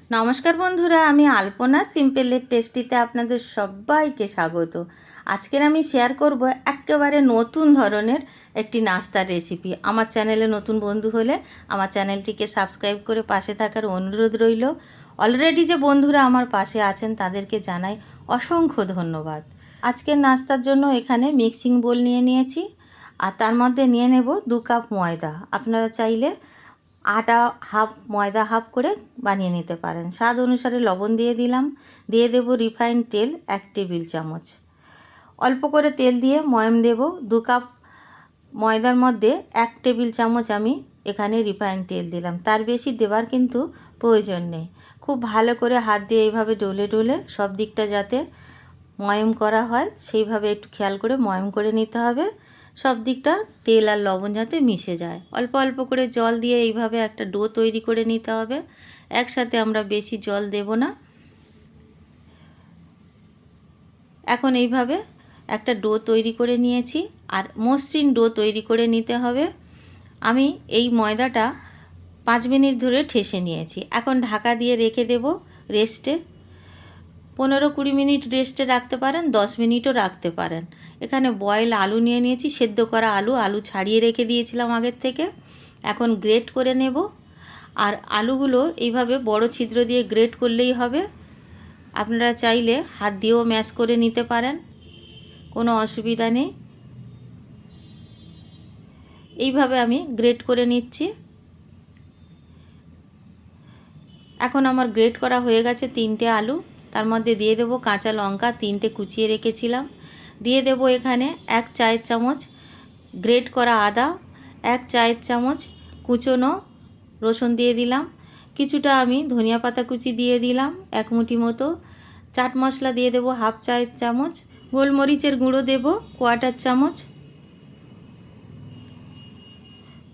নমস্কার বন্ধুরা, আমি আলপনা সিম্পলের টেস্টিতে আপনাদের সবাইকে স্বাগত। আজকের আমি শেয়ার করব একেবারে নতুন ধরনের একটি নাস্তার রেসিপি। আমার চ্যানেলে নতুন বন্ধু হলে আমার চ্যানেলটিকে সাবস্ক্রাইব করে পাশে থাকার অনুরোধ রইল। অলরেডি যে বন্ধুরা আমার পাশে আছেন তাদেরকে জানাই অসংখ্য ধন্যবাদ। আজকের নাস্তার জন্য এখানে মিক্সিং বোল নিয়ে নিয়েছি, আর তার মধ্যে নিয়ে নেব 2 কাপ ময়দা। আপনারা চাইলে আটা হাফ ময়দা হাফ করে বানিয়ে নিতে পারেন। স্বাদ অনুসারে লবণ দিয়ে দিলাম, দিয়ে দেব রিফাইন্ড তেল 1 টেবিল চামচ। অল্প করে তেল দিয়ে ময়াম দেব। 2 কাপ ময়দার মধ্যে 1 টেবিল চামচ আমি এখানে রিফাইন্ড তেল দিলাম, তার বেশি দেবার কিন্তু প্রয়োজন নেই। খুব ভালো করে হাত দিয়ে এইভাবে ডলে ডলে সব দিকটা যাতে ময়াম করা হয় সেইভাবে একটু খেয়াল করে ময়াম করে নিতে হবে। সব দিকটা তেল আর লবণ যাতে মিশে যায়। অল্প অল্প করে জল দিয়ে এইভাবে একটা ডো তৈরি করে নিতে হবে। একসাথে আমরা বেশি জল দেব না। এখন এইভাবে একটা ডো তৈরি করে নিয়েছি, আর মসৃণ ডো তৈরি করে নিতে হবে। আমি এই ময়দাটা 5 মিনিট ধরে ঠেসে নিয়েছি। এখন ঢাকা দিয়ে রেখে দেব রেস্টে। 15-20 মিনিট রেস্টে রাখতে পারেন, 10 মিনিটও রাখতে পারেন। এখানে বয়েল আলু নিয়ে নিয়েছি, সেদ্ধ করা আলু ছাড়িয়ে রেখে দিয়েছিলাম আগের থেকে। এখন গ্রেট করে নেব, আর আলুগুলো এইভাবে বড় ছিদ্র দিয়ে গ্রেট করলেই হবে। আপনারা চাইলে হাত দিয়েও ম্যাশ করে নিতে পারেন, কোনো অসুবিধা নেই। এইভাবে আমি গ্রেট করে নিচ্ছি। এখন আমার গ্রেট করা হয়ে গেছে 3টে আলু। তার মধ্যে দিয়ে দেব কাঁচা লঙ্কা 3টে কুচিয়ে রেখেছিলাম। দিয়ে দেব এখানে 1 চায়ের চামচ গ্রেট করা আদা, 1 চায়ের চামচ কুচনো রসুন দিয়ে দিলাম। কিছুটা আমি ধনিয়া পাতা কুচি দিয়ে দিলাম 1 মুঠি মতো। চাট মশলা দিয়ে দেব হাফ চায়ের চামচ। গোলমরিচের গুঁড়ো দেব 1/4 চামচ।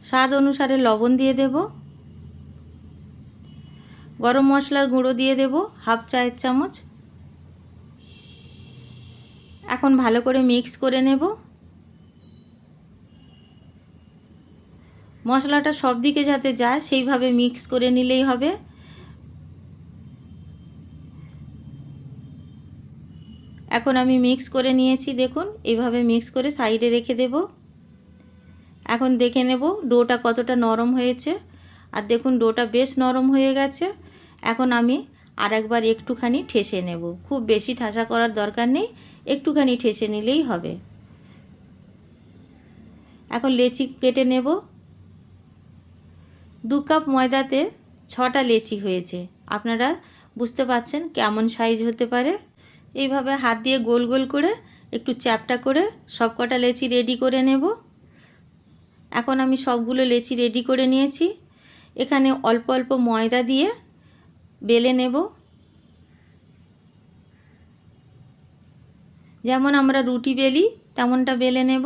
স্বাদ অনুসারে লবণ দিয়ে দেব। গরম মশলার গুঁড়ো দিয়ে দেব হাফ চায়ের চামচ। এখন ভালো করে মিক্স করে নেব। মশলাটা সব দিকে যাতে যায় সেইভাবে মিক্স করে নিলেই হবে। এখন আমি মিক্স করে নিয়েছি, দেখুন এইভাবে মিক্স করে সাইডে রেখে দেব। এখন দেখে নেব ডোটা কতটা নরম হয়েছে। আর দেখুন ডোটা বেশ নরম হয়ে গেছে। এখন আমি আরেকবার একটুখানি ঠেসে নেব। খুব বেশি ঠাসা করার দরকার নেই, একটুখানি ঠেসে নিলেই হবে। এখন লেচি কেটে নেব। 2 কাপ ময়দাতে 6টা লেচি হয়েছে। আপনারা বুঝতে পারছেন কেমন সাইজ হতে পারে। এইভাবে হাত দিয়ে গোল গোল করে একটু চ্যাপ্টা করে সব কটা লেচি রেডি করে নেব। এখন আমি সবগুলো লেচি রেডি করে নিয়েছি। এখানে অল্প অল্প ময়দা দিয়ে বেলে নেব, যেমন আমরা রুটি বেলি তেমনটা বেলে নেব।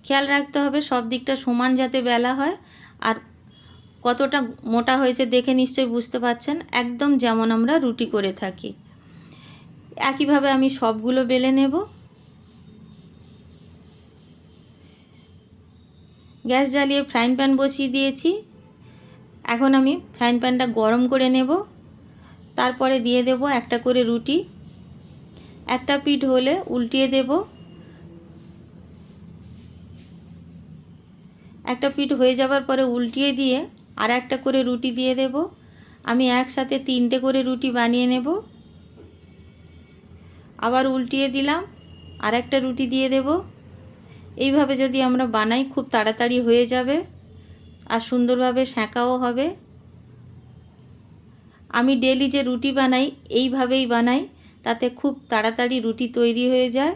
খেয়াল রাখতে হবে সব দিকটা সমান যাতে বেলা হয়। আর কতটা মোটা হয়েছে দেখে নিশ্চয়ই বুঝতে পারছেন, একদম যেমন আমরা রুটি করে থাকি। একইভাবে আমি সবগুলো বেলে নেব। গ্যাস জ্বালিয়ে ফ্রাইং প্যান বসিয়ে দিয়েছি। এখন আমি ফ্রাইং প্যানটা গরম করে নেব। তারপরে দিয়ে দেব একটা করে রুটি। একটা পিঠ হলে উল্টিয়ে দেব। একটা পিঠ হয়ে যাবার পরে উল্টিয়ে দিয়ে আর একটা করে রুটি দিয়ে দেব। আমি একসাথে 3টে করে রুটি বানিয়ে নেব। আবার উল্টিয়ে দিলাম, আর একটা রুটি দিয়ে দেব। এইভাবে যদি আমরা বানাই খুব তাড়াতাড়ি হয়ে যাবে আর সুন্দরভাবে সেঁকাও হবে। আমি ডেলি যে রুটি বানাই এইভাবেই বানাই, তাতে খুব তাড়াতাড়ি রুটি তৈরি হয়ে যায়।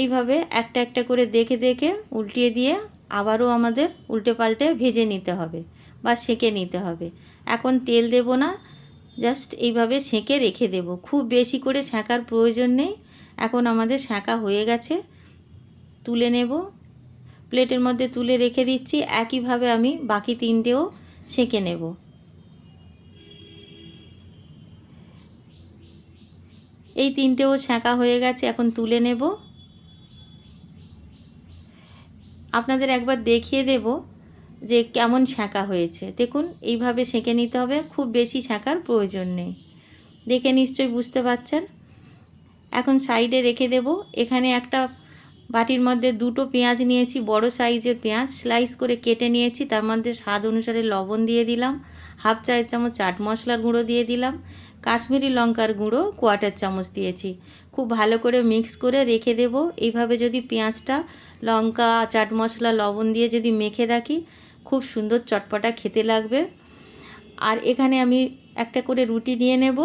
এইভাবে একটা একটা করে দেখে দেখে উল্টিয়ে দিয়ে আবারও আমাদের উল্টে পাল্টে ভেজে নিতে হবে বা সেঁকে নিতে হবে। এখন তেল দেব না, জাস্ট এইভাবে সেঁকে রেখে দেব। খুব বেশি করে সেঁকার প্রয়োজন নেই। এখন আমাদের সেঁকা হয়ে গেছে, তুলে নেব। প্লেটের মধ্যে তুলে রেখে দিচ্ছি। একইভাবে আমি বাকি 3টেও সেঁকে নেব। এই 3টেও সেঁকা হয়ে গেছে, এখন তুলে নেব। আপনাদের একবার দেখিয়ে দেব যে কেমন ছ্যাঁকা হয়েছে। দেখুন এইভাবে সেঁকে নিতে হবে, খুব বেশি ছ্যাঁকার প্রয়োজন নেই। দেখে নিশ্চয়ই বুঝতে পারছেন। এখন সাইডে রেখে দেব। এখানে একটা বাটির মধ্যে দুটো পেঁয়াজ নিয়েছি, বড় সাইজের পেঁয়াজ স্লাইস করে কেটে নিয়েছি। তার মধ্যে স্বাদ অনুসারে লবণ দিয়ে দিলাম, হাফ চায়ের চামচ চাট মশলার গুঁড়ো দিয়ে দিলাম, কাশ্মীরি লঙ্কার গুঁড়ো কোয়ার্টার চামচ দিয়েছি। খুব ভালো করে মিক্স করে রেখে দেব। এইভাবে যদি পেঁয়াজটা লঙ্কা চাট মশলা লবণ দিয়ে যদি মেখে রাখি, খুব সুন্দর চটপটা খেতে লাগবে। আর এখানে আমি একটা করে রুটি নিয়ে নেব।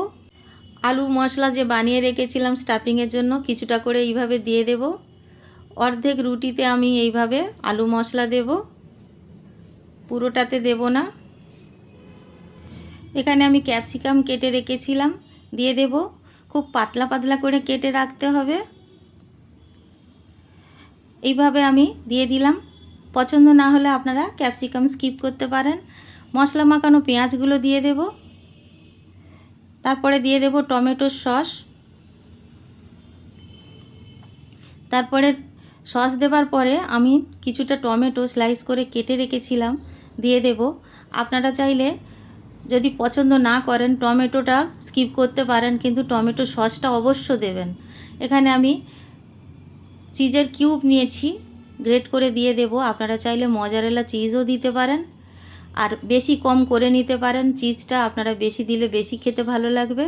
আলু মশলা যে বানিয়ে রেখেছিলাম স্টাফিংয়ের জন্য, কিছুটা করে এইভাবে দিয়ে দেব। অর্ধেক রুটিতে আমি এইভাবে আলু মশলা দেব, পুরোটাতে দেব না। এখানে আমি ক্যাপসিকাম কেটে রেখেছিলাম, দিয়ে দেব। খুব পাতলা পাতলা করে কেটে রাখতে হবে। এইভাবে আমি দিয়ে দিলাম। পছন্দ না হলে আপনারা ক্যাপসিকাম স্কিপ করতে পারেন। মশলা মাখানো পেঁয়াজগুলো দিয়ে দেব। তারপরে দিয়ে দেব টমেটোর সস। তারপরে সস দেবার পরে আমি কিছুটা টমেটো স্লাইস করে কেটে রেখেছিলাম দিয়ে দেব। আপনারা চাইলে যদি পছন্দ না করেন টমেটোটা স্কিপ করতে পারেন, কিন্তু টমেটো সসটা অবশ্য দেবেন। এখানে আমি চিজের কিউব নিয়েছি, গ্রেট করে দিয়ে দেব। আপনারা চাইলে মজারেলা চিজও দিতে পারেন, আর বেশি কম করে নিতে পারেন। চিজটা আপনারা বেশি দিলে বেশি খেতে ভালো লাগবে।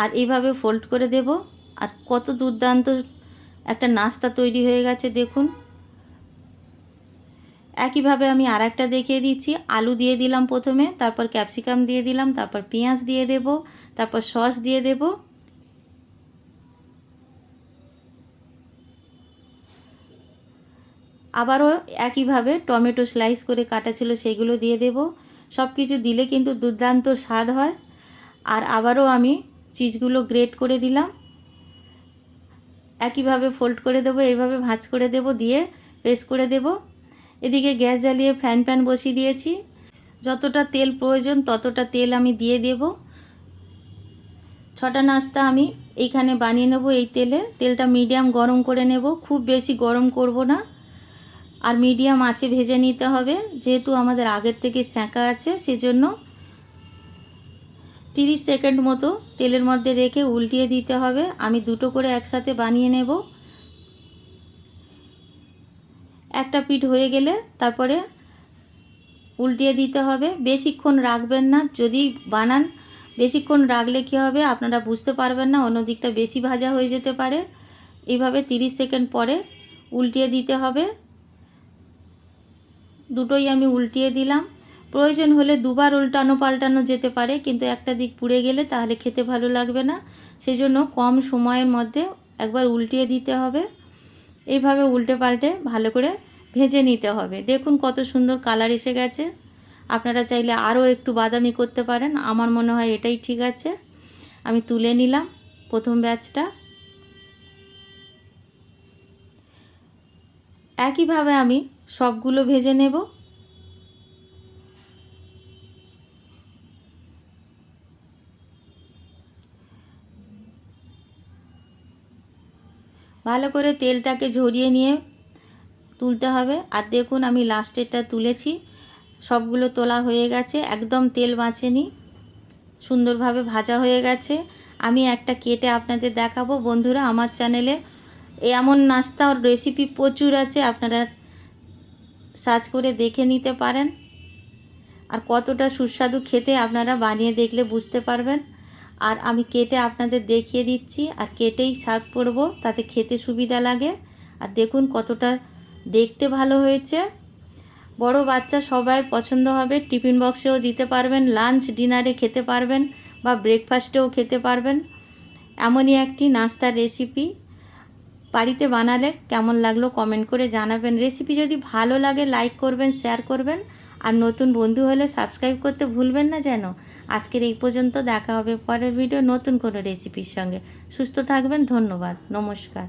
আর এইভাবে ফোল্ড করে দেব। আর কত দুর্দান্ত একটা নাস্তা তৈরি হয়ে গেছে দেখুন। একইভাবে আমি আর একটা দেখিয়ে দিচ্ছি। আলু দিয়ে দিলাম প্রথমে, তারপর ক্যাপসিকাম দিয়ে দিলাম, তারপর পেঁয়াজ দিয়ে দেব, তারপর সস দিয়ে দেব। আবারও একইভাবে টমেটো স্লাইস করে কাটা ছিল সেগুলো দিয়ে দেব। সব কিছু দিলে কিন্তু দুর্দান্ত স্বাদ হয়। আর আবারও আমি চিজগুলো গ্রেট করে দিলাম, একইভাবে ফোল্ড করে দেব, এইভাবে ভাঁজ করে দেব, দিয়ে পেস্ট করে দেব। এদিকে গ্যাস জ্বালিয়ে ফ্রাইং প্যান বসিয়ে দিয়েছি। যতটা তেল প্রয়োজন ততটা তেল আমি দিয়ে দেব। 6টা নাস্তা আমি এইখানে বানিয়ে নেব। এই তেলটা মিডিয়াম গরম করে নেব, খুব বেশি গরম করব না। আর মিডিয়াম আঁচে ভেজে নিতে হবে, যেহেতু আমাদের আগের থেকে সেঁকা আছে সেজন্য। 30 সেকেন্ড মতো তেলের মধ্যে রেখে উল্টিয়ে দিতে হবে। আমি দুটো করে একসাথে বানিয়ে নেব। একটা পিঠ হয়ে গেলে তারপরে উল্টিয়ে দিতে হবে। বেশিক্ষণ রাখবেন না, যদি বানান বেশিক্ষণ রাখলে কী হবে আপনারা বুঝতে পারবেন না, অন্য দিকটা বেশি ভাজা হয়ে যেতে পারে। এইভাবে 30 সেকেন্ড পরে উল্টিয়ে দিতে হবে। দুটোই আমি উল্টিয়ে দিলাম। প্রয়োজন হলে দুবার পাল্টানো যেতে পারে, কিন্তু একটা দিক পুড়ে গেলে তাহলে খেতে ভালো লাগবে না। সেজন্য কম সময়ের মধ্যে একবার উল্টিয়ে দিতে হবে। এইভাবে উল্টে পাল্টে ভালো করে ভেজে নিতে হবে। দেখুন কত সুন্দর কালার এসে গেছে। আপনারা চাইলে আরও একটু বাদামি করতে পারেন, আমার মনে হয় এটাই ঠিক আছে। আমি তুলে নিলাম প্রথম ব্যাচটা। একইভাবে আমি সবগুলো ভেজে নেব। ভালো করে তেলটাকে ঝরিয়ে নিয়ে তুলতে হবে। আর দেখুন আমি লাস্টেরটা তুলেছি, সবগুলো তোলা হয়ে গেছে, একদম তেল বাঁচেনি, সুন্দরভাবে ভাজা হয়ে গেছে। আমি একটা কেটে আপনাদের দেখাবো। বন্ধুরা, আমার চ্যানেলে এমন নাস্তা রেসিপি প্রচুর আছে, আপনারা সার্চ করে দেখে নিতে পারেন। আর কতটা সুস্বাদু খেতে আপনারা বানিয়ে দেখলে বুঝতে পারবেন। আর আমি কেটে আপনাদের দেখিয়ে দিচ্ছি, আর কেটেই সার্ভ করব, তাতে খেতে সুবিধা লাগে। আর দেখুন কতটা দেখতে ভালো হয়েছে। বড় বাচ্চা সবাই পছন্দ হবে, টিফিন বক্সেও দিতে পারবেন, লাঞ্চ ডিনারে খেতে পারবেন, বা ব্রেকফাস্টেও খেতে পারবেন। এমনই একটি নাস্তার রেসিপি। বাড়িতে বানালে কেমন লাগলো কমেন্ট করে জানাবেন। রেসিপি যদি ভালো লাগে লাইক করবেন, শেয়ার করবেন, আর নতুন বন্ধু হলে সাবস্ক্রাইব করতে ভুলবেন না যেন। আজকের এই পর্যন্ত, দেখা হবে পরের ভিডিও নতুন কোনো রেসিপির সঙ্গে। সুস্থ থাকবেন, ধন্যবাদ, নমস্কার।